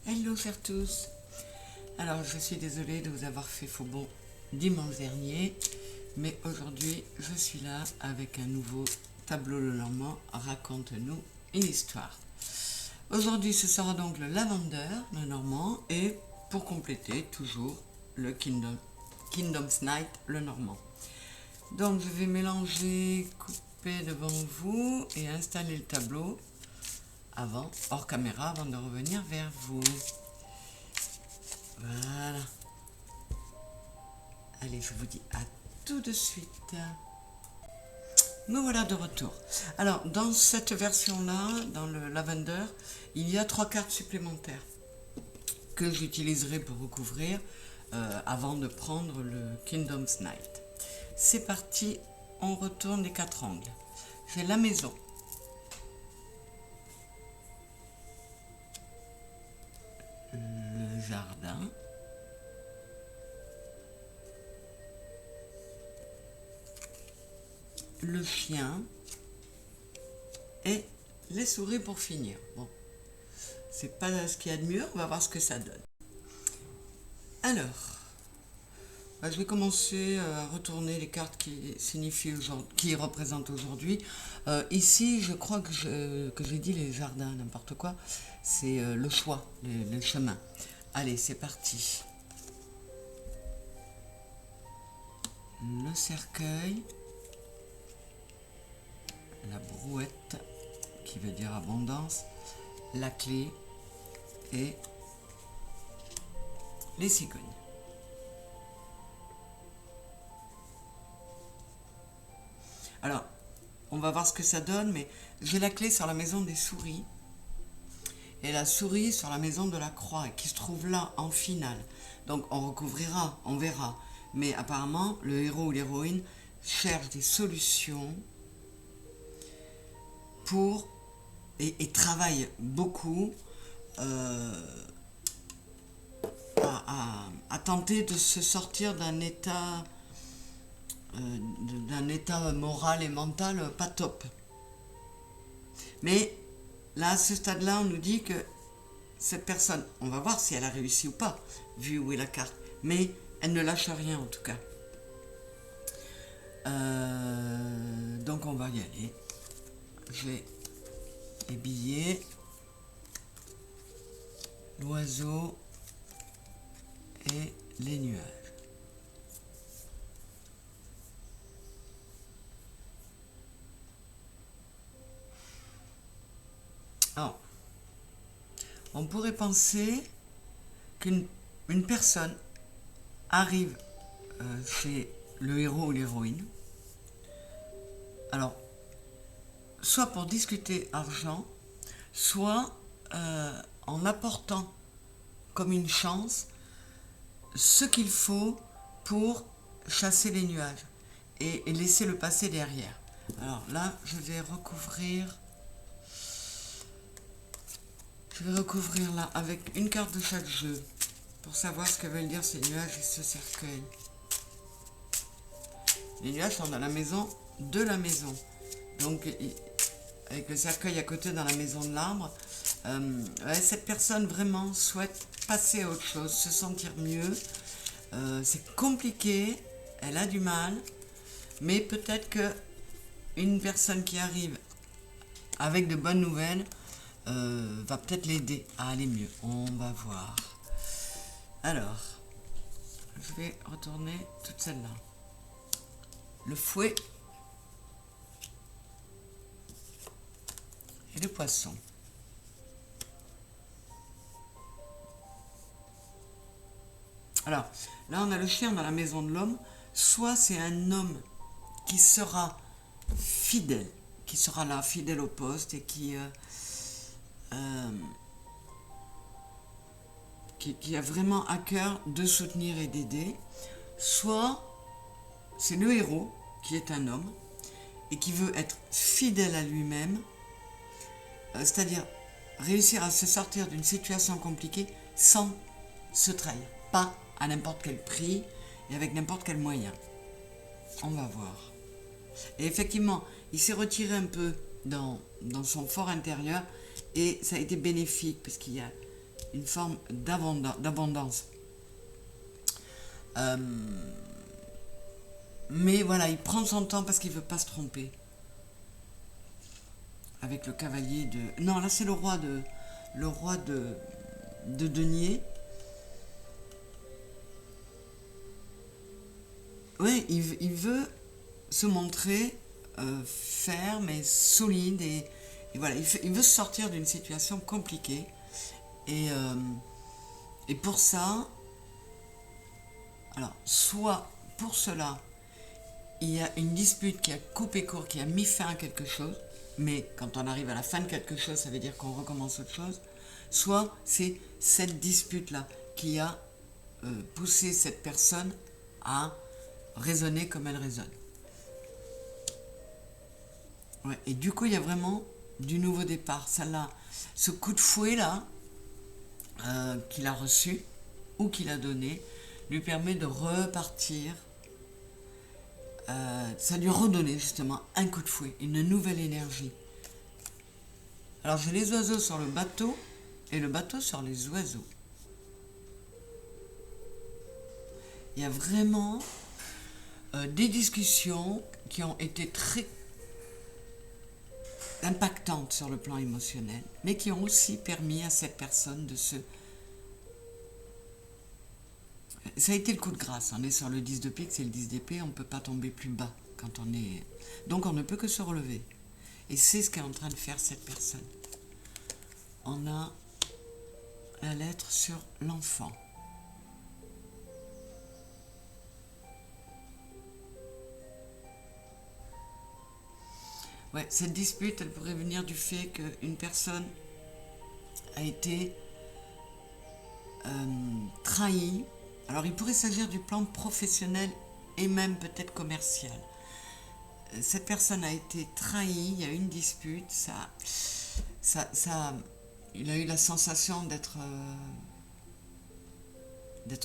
Hello chers tous. Alors je suis désolée de vous avoir fait faux bond dimanche dernier, mais aujourd'hui je suis là avec un nouveau tableau le normand, raconte-nous une histoire. Aujourd'hui ce sera donc le Lavender, le normand, et pour compléter toujours le Kingdom's Night, le normand. Donc je vais mélanger, couper devant vous et installer le tableau hors caméra, avant de revenir vers vous. Voilà. Allez, je vous dis à tout de suite. Me voilà de retour. Alors, dans cette version-là, dans le Lavender, il y a 3 cartes supplémentaires que j'utiliserai pour recouvrir avant de prendre le Kingdom's Night. C'est parti, on retourne les 4 angles. J'ai la maison. Le jardin. Le chien. Et les souris pour finir. Bon, c'est pas ce qu'il y a de mieux, on va voir ce que ça donne. Alors, je vais commencer à retourner les cartes qui signifient qui représentent aujourd'hui. Ici, je crois que j'ai dit les jardins, n'importe quoi. C'est le choix, le chemin. Allez, c'est parti. Le cercueil. La brouette, qui veut dire abondance. La clé. Et les cigognes. Alors, on va voir ce que ça donne, mais j'ai la clé sur la maison des souris et la souris sur la maison de la croix, qui se trouve là en finale. Donc on recouvrira, on verra. Mais apparemment, le héros ou l'héroïne cherche des solutions pour et travaille beaucoup à tenter de se sortir d'un état moral et mental pas top. Mais là, à ce stade-là, on nous dit que cette personne, on va voir si elle a réussi ou pas, vu où est la carte, mais elle ne lâche rien en tout cas. Donc on va y aller. J'ai les billets, l'oiseau et les nuages. Alors, on pourrait penser qu'une personne arrive chez le héros ou l'héroïne, alors, soit pour discuter argent, soit en apportant comme une chance ce qu'il faut pour chasser les nuages et laisser le passé derrière. Alors là, je vais recouvrir là avec une carte de chaque jeu pour savoir ce que veulent dire ces nuages et ce cercueil. Les nuages sont dans la maison de la maison. Donc, avec le cercueil à côté dans la maison de l'arbre, cette personne vraiment souhaite passer à autre chose, se sentir mieux. C'est compliqué, elle a du mal, mais peut-être que une personne qui arrive avec de bonnes nouvelles va peut-être l'aider à aller mieux. On va voir. Alors, je vais retourner toute celle-là. Le fouet et le poisson. Alors, là on a le chien dans la maison de l'homme. Soit c'est un homme qui sera fidèle, qui sera là, fidèle au poste et qui a vraiment à cœur de soutenir et d'aider. Soit c'est le héros qui est un homme et qui veut être fidèle à lui-même, c'est-à-dire réussir à se sortir d'une situation compliquée sans se trahir, pas à n'importe quel prix et avec n'importe quel moyen. On va voir. Et effectivement, il s'est retiré un peu dans son fort intérieur et ça a été bénéfique parce qu'il y a une forme d'abondance. Mais voilà, il prend son temps parce qu'il ne veut pas se tromper. Avec le cavalier de... Non, là c'est le roi de denier. Oui, il veut se montrer ferme et solide et voilà, il veut sortir d'une situation compliquée et pour ça, alors soit pour cela, il y a une dispute qui a coupé court, qui a mis fin à quelque chose, mais quand on arrive à la fin de quelque chose, ça veut dire qu'on recommence autre chose, soit c'est cette dispute-là qui a poussé cette personne à raisonner comme elle raisonne. Ouais, et du coup, il y a vraiment du nouveau départ. Ce coup de fouet là, qu'il a reçu ou qu'il a donné, lui permet de repartir. Ça lui redonne justement un coup de fouet, une nouvelle énergie. Alors j'ai les oiseaux sur le bateau et le bateau sur les oiseaux. Il y a vraiment des discussions qui ont été très impactantes sur le plan émotionnel, mais qui ont aussi permis à cette personne de se... Ça a été le coup de grâce, on est sur le 10 de pique, c'est le 10 d'épée, on ne peut pas tomber plus bas quand on est... Donc on ne peut que se relever. Et c'est ce qu'est en train de faire cette personne. On a la lettre sur l'enfant. Ouais, cette dispute, elle pourrait venir du fait qu'une personne a été trahie. Alors, il pourrait s'agir du plan professionnel et même peut-être commercial. Cette personne a été trahie, il y a eu une dispute, il a eu la sensation d'être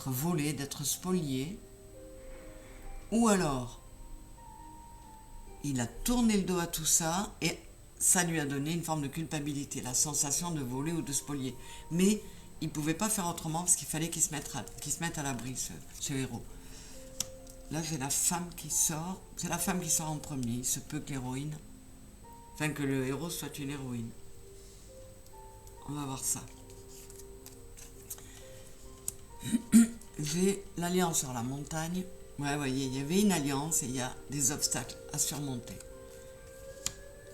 volé, d'être spolié. Ou alors, il a tourné le dos à tout ça et ça lui a donné une forme de culpabilité, la sensation de voler ou de spolier. Mais il ne pouvait pas faire autrement parce qu'il fallait qu'il se mette à l'abri, ce héros. Là, j'ai la femme qui sort. C'est la femme qui sort en premier. Il se peut que l'héroïne... Enfin, que le héros soit une héroïne. On va voir ça. J'ai l'alliance sur la montagne. Ouais, vous voyez, il y avait une alliance et il y a des obstacles à surmonter.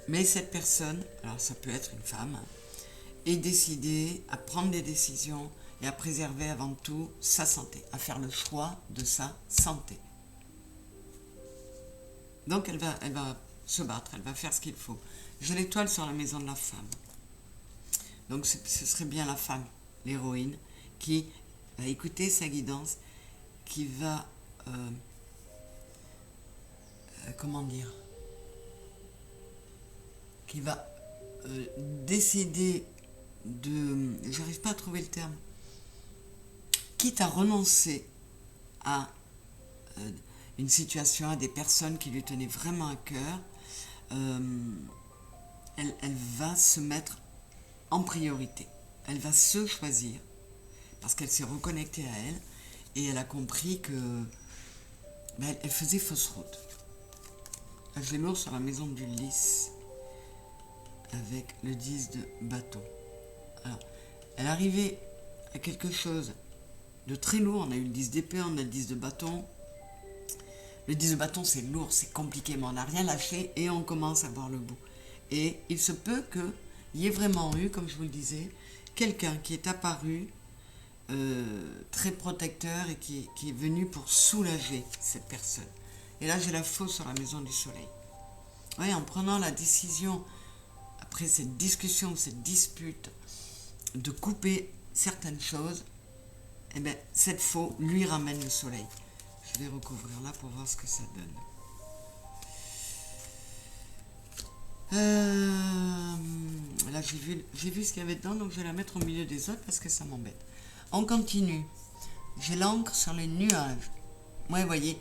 Mais cette personne, alors ça peut être une femme, est décidée à prendre des décisions et à préserver avant tout sa santé, à faire le choix de sa santé. Donc elle va se battre, elle va faire ce qu'il faut. J'ai l'étoile sur la maison de la femme. Donc ce serait bien la femme, l'héroïne, qui va écouter sa guidance, qui va... comment dire, qui va décider de... J'arrive pas à trouver le terme. Quitte à renoncer à une situation, à des personnes qui lui tenaient vraiment à cœur, elle va se mettre en priorité. Elle va se choisir parce qu'elle s'est reconnectée à elle et elle a compris que elle faisait fausse route. J'ai l'ours sur la maison du lys avec le 10 de bâton. Alors, elle arrivait à quelque chose de très lourd. On a eu le 10 d'épée, on a le 10 de bâton. Le 10 de bâton, c'est lourd, c'est compliqué, mais on n'a rien lâché et on commence à voir le bout. Et il se peut qu'il y ait vraiment eu, comme je vous le disais, quelqu'un qui est apparu très protecteur et qui est venu pour soulager cette personne. Et là, j'ai la fausse sur la maison du soleil. Oui, en prenant la décision, après cette discussion, cette dispute, de couper certaines choses, eh bien, cette faux lui ramène le soleil. Je vais recouvrir là pour voir ce que ça donne. Là, j'ai vu ce qu'il y avait dedans, donc je vais la mettre au milieu des autres parce que ça m'embête. On continue. J'ai l'encre sur les nuages. Ouais, vous voyez,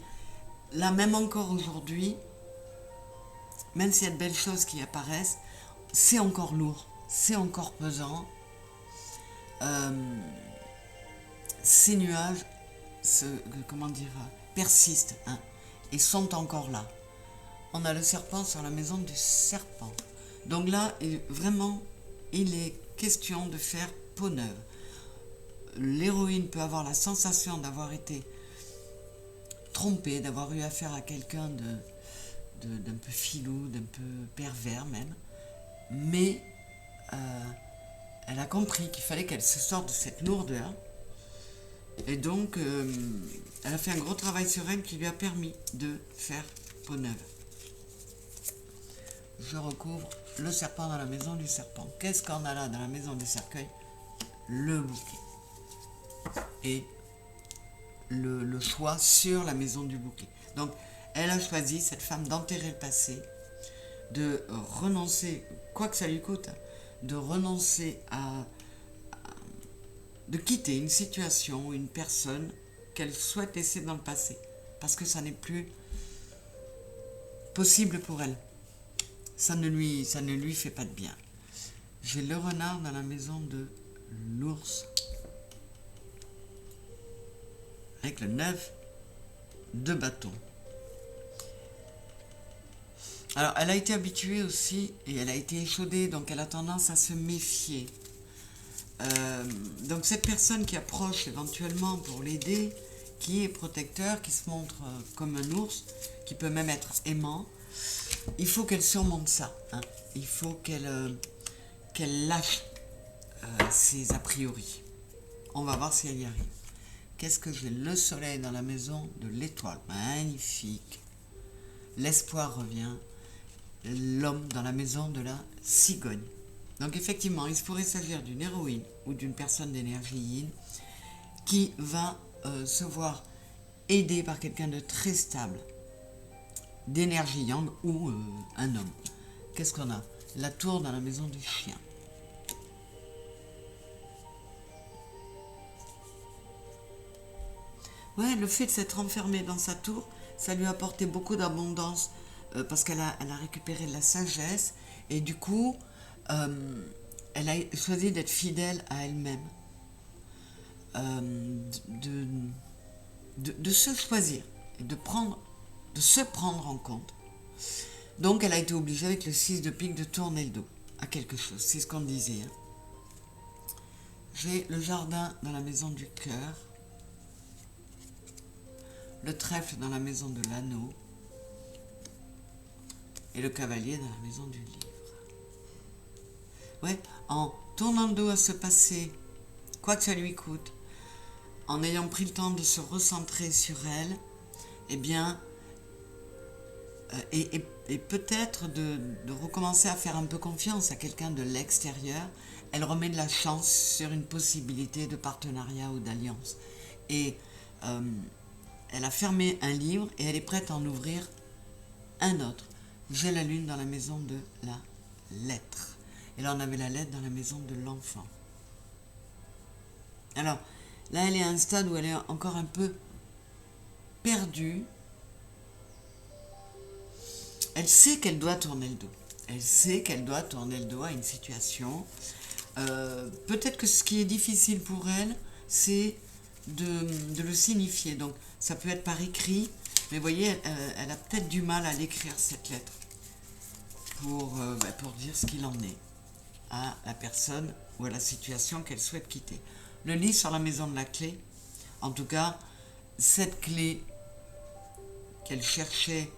là, même encore aujourd'hui, même s'il y a de belles choses qui apparaissent, c'est encore lourd, c'est encore pesant. ces nuages comment dire, persistent, hein, et sont encore là. On a le serpent sur la maison du serpent. Donc là, vraiment, il est question de faire peau neuve. L'héroïne peut avoir la sensation d'avoir été trompée, d'avoir eu affaire à quelqu'un d'un peu filou, d'un peu pervers même, mais elle a compris qu'il fallait qu'elle se sorte de cette lourdeur, et donc elle a fait un gros travail sur elle qui lui a permis de faire peau neuve. Je recouvre le serpent dans la maison du serpent. Qu'est-ce qu'on a là dans la maison du cercueil? Le bouquet. Et le choix sur la maison du bouquet. Donc, elle a choisi, cette femme, d'enterrer le passé, de renoncer, quoi que ça lui coûte, de renoncer de quitter une situation ou une personne qu'elle souhaite laisser dans le passé, parce que ça n'est plus possible pour elle. Ça ne lui fait pas de bien. J'ai le renard dans la maison de l'ours, avec le 9 de bâton. Alors, elle a été habituée aussi, et elle a été échaudée, donc elle a tendance à se méfier. Donc cette personne qui approche éventuellement pour l'aider, qui est protecteur, qui se montre comme un ours, qui peut même être aimant, il faut qu'elle surmonte ça, hein. Il faut qu'elle lâche ses a priori. On va voir si elle y arrive. Qu'est-ce que j'ai? Le soleil dans la maison de l'étoile. Magnifique. L'espoir revient. L'homme dans la maison de la cigogne. Donc effectivement, il pourrait s'agir d'une héroïne ou d'une personne d'énergie yin qui va se voir aidée par quelqu'un de très stable, d'énergie yang ou un homme. Qu'est-ce qu'on a? La tour dans la maison du chien. Ouais, le fait de s'être enfermée dans sa tour, ça lui a apporté beaucoup d'abondance parce qu'elle a récupéré de la sagesse et du coup, elle a choisi d'être fidèle à elle-même, de se choisir et de se prendre en compte. Donc, elle a été obligée avec le 6 de pique de tourner le dos à quelque chose. C'est ce qu'on disait. Hein. J'ai le jardin dans la maison du cœur. Le trèfle dans la maison de l'anneau et le cavalier dans la maison du livre. Ouais, en tournant le dos à ce passé, quoi que ça lui coûte, en ayant pris le temps de se recentrer sur elle, eh bien, et peut-être de recommencer à faire un peu confiance à quelqu'un de l'extérieur, elle remet de la chance sur une possibilité de partenariat ou d'alliance. Et elle a fermé un livre et elle est prête à en ouvrir un autre. J'ai la lune dans la maison de la lettre. Et là, on avait la lettre dans la maison de l'enfant. Alors, là, elle est à un stade où elle est encore un peu perdue. Elle sait qu'elle doit tourner le dos. Elle sait qu'elle doit tourner le dos à une situation. Peut-être que ce qui est difficile pour elle, c'est de le signifier. Donc, ça peut être par écrit, mais vous voyez, elle a peut-être du mal à l'écrire, cette lettre, pour dire ce qu'il en est à la personne ou à la situation qu'elle souhaite quitter. Le lit sur la maison de la clé, en tout cas, cette clé qu'elle cherchait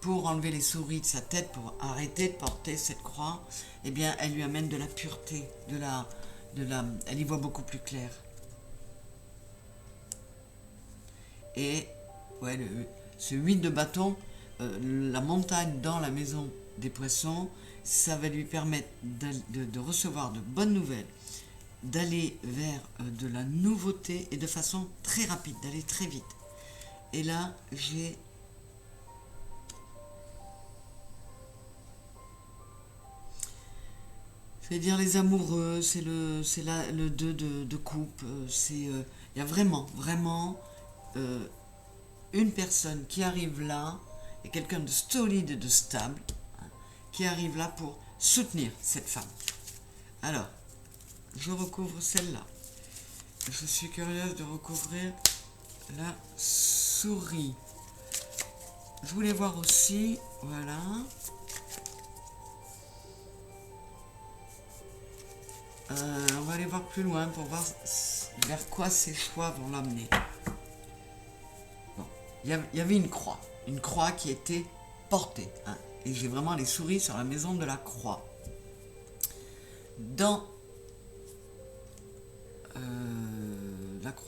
pour enlever les souris de sa tête, pour arrêter de porter cette croix, eh bien, elle lui amène de la pureté, elle y voit beaucoup plus clair. Et ouais, ce 8 de bâton, la montagne dans la maison des poissons, ça va lui permettre de recevoir de bonnes nouvelles, d'aller vers de la nouveauté et de façon très rapide, d'aller très vite. Et là, je vais dire les amoureux, c'est le 2 de coupe, il y a vraiment une personne qui arrive là, et quelqu'un de solide et de stable, hein, qui arrive là pour soutenir cette femme. Alors, je recouvre celle-là. Je suis curieuse de recouvrir la souris. Je voulais voir aussi, voilà. On va aller voir plus loin pour voir vers quoi ces choix vont l'amener. Bon, il y avait une croix qui était portée, hein, et j'ai vraiment les souris sur la maison de la croix. Dans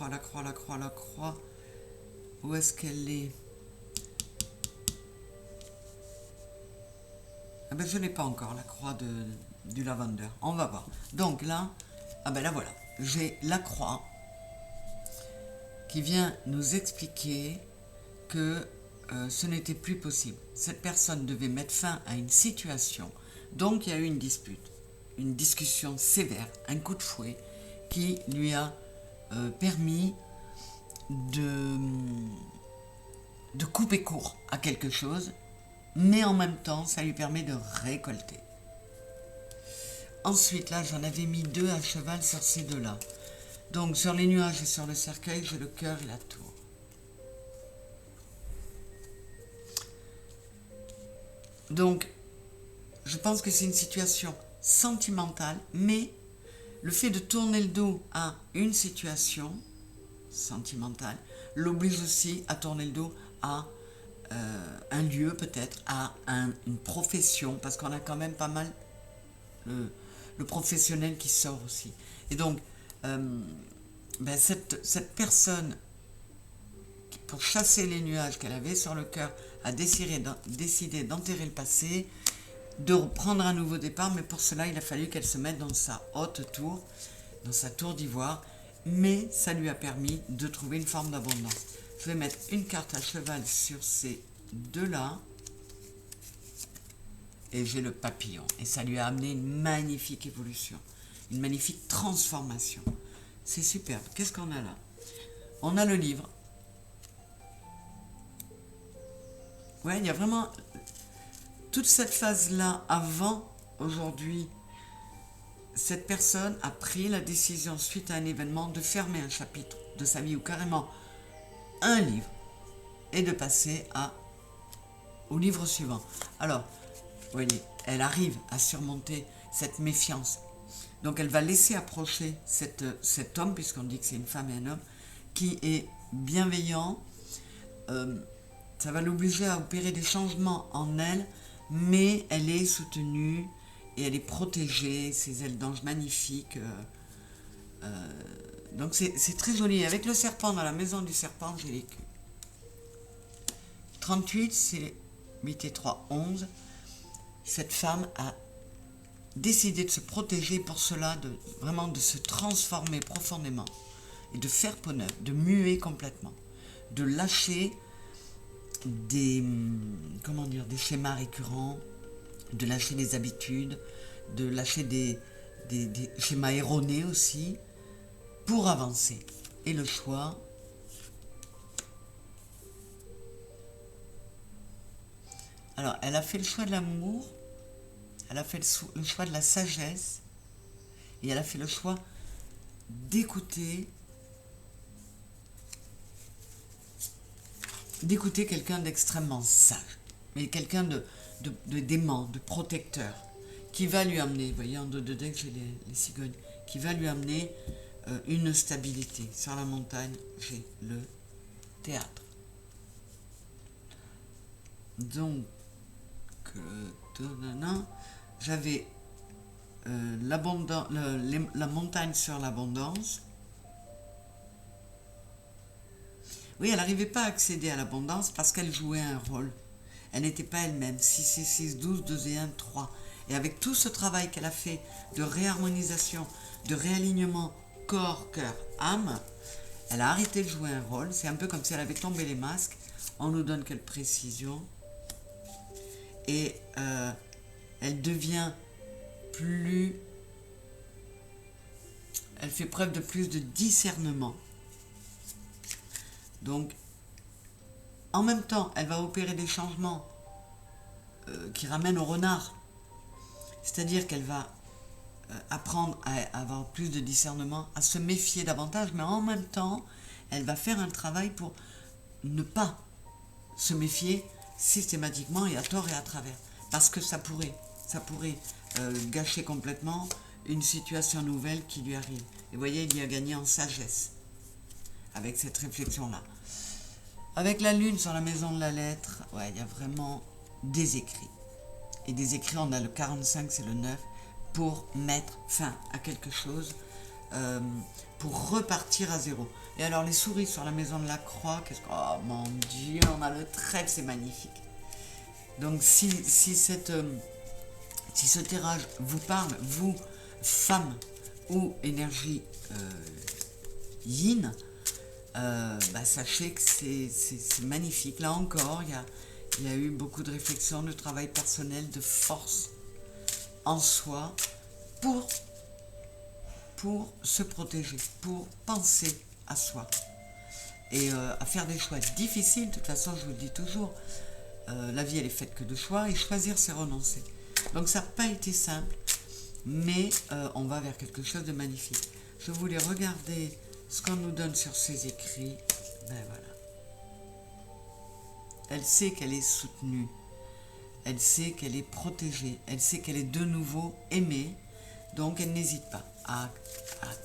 la croix, où est-ce qu'elle est? Ah ben je n'ai pas encore la croix du lavender. On va voir. Donc là, ah ben là voilà, j'ai la croix qui vient nous expliquer que ce n'était plus possible. Cette personne devait mettre fin à une situation. Donc il y a eu une dispute, une discussion sévère, un coup de fouet qui lui a permis de couper court à quelque chose, mais en même temps ça lui permet de récolter. Ensuite là j'en avais mis 2 à cheval sur ces deux-là. Donc sur les nuages et sur le cercueil, j'ai le cœur et la tour. Donc je pense que c'est une situation sentimentale, mais le fait de tourner le dos à une situation sentimentale l'oblige aussi à tourner le dos à un lieu, peut-être à une profession, parce qu'on a quand même pas mal le professionnel qui sort aussi. Et donc cette personne, pour chasser les nuages qu'elle avait sur le cœur, a décidé d'enterrer le passé, de reprendre un nouveau départ, mais pour cela il a fallu qu'elle se mette dans sa haute tour, dans sa tour d'ivoire, mais ça lui a permis de trouver une forme d'abondance. Je vais mettre une carte à cheval sur ces deux-là, et j'ai le papillon, et ça lui a amené une magnifique évolution, une magnifique transformation. C'est superbe. Qu'est-ce qu'on a là? On a le livre. Ouais, il y a vraiment toute cette phase-là avant aujourd'hui. Cette personne a pris la décision, suite à un événement, de fermer un chapitre de sa vie, ou carrément un livre, et de passer au livre suivant. Alors, vous voyez, elle arrive à surmonter cette méfiance. Donc elle va laisser approcher cet homme, puisqu'on dit que c'est une femme et un homme, qui est bienveillant. Ça va l'obliger à opérer des changements en elle, mais elle est soutenue et elle est protégée, ses ailes d'ange magnifiques. Donc c'est très joli. Avec le serpent, dans la maison du serpent, j'ai les culs. 38, c'est 8 et 3, 11. Cette femme a décidé de se protéger, pour cela, vraiment de se transformer profondément et de faire peau neuve, de muer complètement, de lâcher des schémas récurrents, de lâcher des habitudes, de lâcher des schémas erronés aussi, pour avancer. Et le choix, alors elle a fait le choix de l'amour, elle a fait le choix de la sagesse, et elle a fait le choix d'écouter quelqu'un d'extrêmement sage, mais quelqu'un de d'aimant, de protecteur, qui va lui amener, vous voyez en dos de deck j'ai les cigognes, qui va lui amener une stabilité. Sur la montagne, j'ai le théâtre. Donc, j'avais la montagne sur l'abondance. Oui, elle n'arrivait pas à accéder à l'abondance parce qu'elle jouait un rôle. Elle n'était pas elle-même. 6, 6, 6, 12, 2 et 1, 3. Et avec tout ce travail qu'elle a fait de réharmonisation, de réalignement corps, cœur, âme, elle a arrêté de jouer un rôle. C'est un peu comme si elle avait tombé les masques. On nous donne quelle précision. Et elle devient plus... Elle fait preuve de plus de discernement. Donc, en même temps, elle va opérer des changements qui ramènent au renard. C'est-à-dire qu'elle va apprendre à avoir plus de discernement, à se méfier davantage, mais en même temps, elle va faire un travail pour ne pas se méfier systématiquement et à tort et à travers. Parce que ça pourrait gâcher complètement une situation nouvelle qui lui arrive. Et vous voyez, il y a gagné en sagesse avec cette réflexion-là. Avec la lune sur la maison de la lettre, ouais, il y a vraiment des écrits. Et des écrits, on a le 45, c'est le 9, pour mettre fin à quelque chose, pour repartir à zéro. Et alors les souris sur la maison de la croix, oh mon Dieu, on a le trèfle, c'est magnifique. Donc si ce tirage vous parle, vous, femme ou énergie yin, sachez que c'est magnifique. Là encore, il y a eu beaucoup de réflexion, de travail personnel, de force en soi pour se protéger, pour penser à soi et à faire des choix difficiles. De toute façon, je vous le dis toujours, la vie elle est faite que de choix et choisir c'est renoncer. Donc ça n'a pas été simple, mais on va vers quelque chose de magnifique. Je voulais regarder ce qu'on nous donne sur ces écrits. Ben voilà. Elle sait qu'elle est soutenue, elle sait qu'elle est protégée, elle sait qu'elle est de nouveau aimée, donc elle n'hésite pas à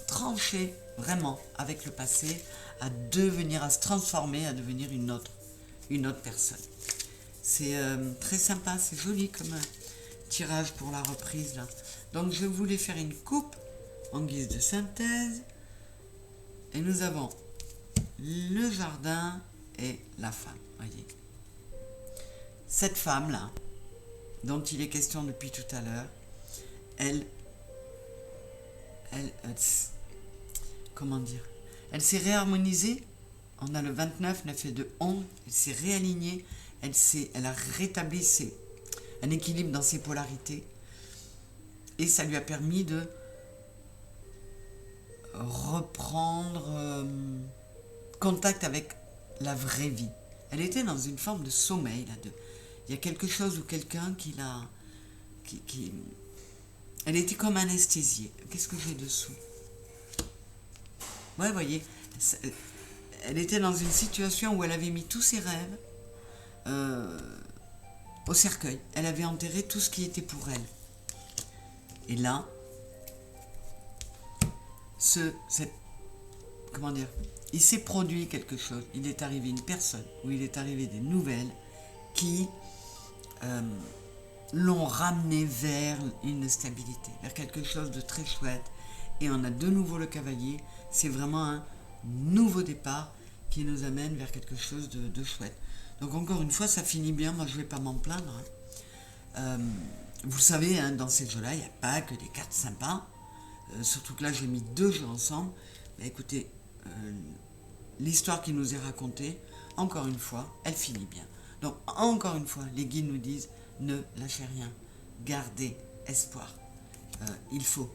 trancher vraiment avec le passé, à se transformer, à devenir une autre personne. C'est très sympa, c'est joli comme tirage pour la reprise là. Donc je voulais faire une coupe en guise de synthèse. Et nous avons le jardin et la femme, voyez. Cette femme-là, dont il est question depuis tout à l'heure, elle comment dire, elle s'est réharmonisée. On a le 29, 9 et 2, 11, elle s'est réalignée, elle a rétabli un équilibre dans ses polarités, et ça lui a permis de reprendre contact avec la vraie vie. Elle était dans une forme de sommeil, il y a quelque chose ou quelqu'un elle était comme anesthésiée. Qu'est-ce que j'ai dessous? Ouais, vous voyez, elle était dans une situation où elle avait mis tous ses rêves au cercueil. Elle avait enterré tout ce qui était pour elle. Et là, comment dire, il s'est produit quelque chose. Il est arrivé une personne, ou il est arrivé des nouvelles qui l'ont ramené vers une stabilité, vers quelque chose de très chouette. Et on a de nouveau le cavalier. C'est vraiment un nouveau départ qui nous amène vers quelque chose de chouette. Donc encore une fois, ça finit bien. Moi, je ne vais pas m'en plaindre. Vous savez, hein, dans ces jeux-là, il n'y a pas que des cartes sympas. Surtout que là, j'ai mis 2 jeux ensemble. Mais écoutez, l'histoire qui nous est racontée, encore une fois, elle finit bien. Donc, encore une fois, les guides nous disent, ne lâchez rien. Gardez espoir. Il faut.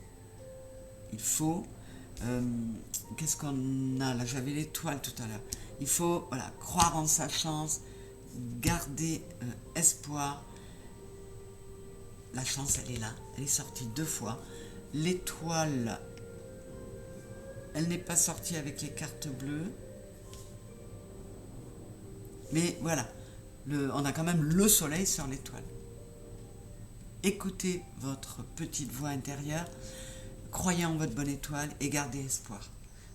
Qu'est-ce qu'on a là? J'avais l'étoile tout à l'heure. Il faut croire en sa chance, garder espoir. La chance, elle est là. Elle est sortie 2 fois. L'étoile, elle n'est pas sortie avec les cartes bleues. Mais voilà, on a quand même le soleil sur l'étoile. Écoutez votre petite voix intérieure, croyez en votre bonne étoile et gardez espoir.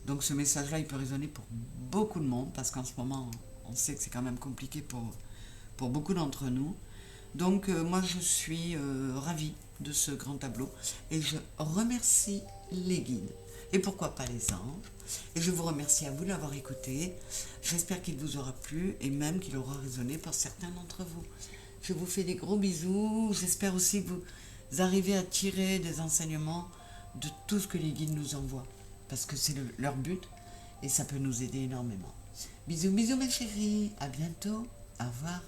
Donc ce message-là, il peut résonner pour beaucoup de monde, parce qu'en ce moment, on sait que c'est quand même compliqué pour beaucoup d'entre nous. Donc moi, je suis ravie de ce grand tableau et je remercie les guides et pourquoi pas les anges. Et je vous remercie à vous d'avoir écouté. J'espère qu'il vous aura plu et même qu'il aura résonné pour certains d'entre vous. Je vous fais des gros bisous. J'espère aussi que vous arrivez à tirer des enseignements de tout ce que les guides nous envoient, parce que c'est leur but et ça peut nous aider énormément. Bisous, bisous mes chéris. À bientôt. Au revoir.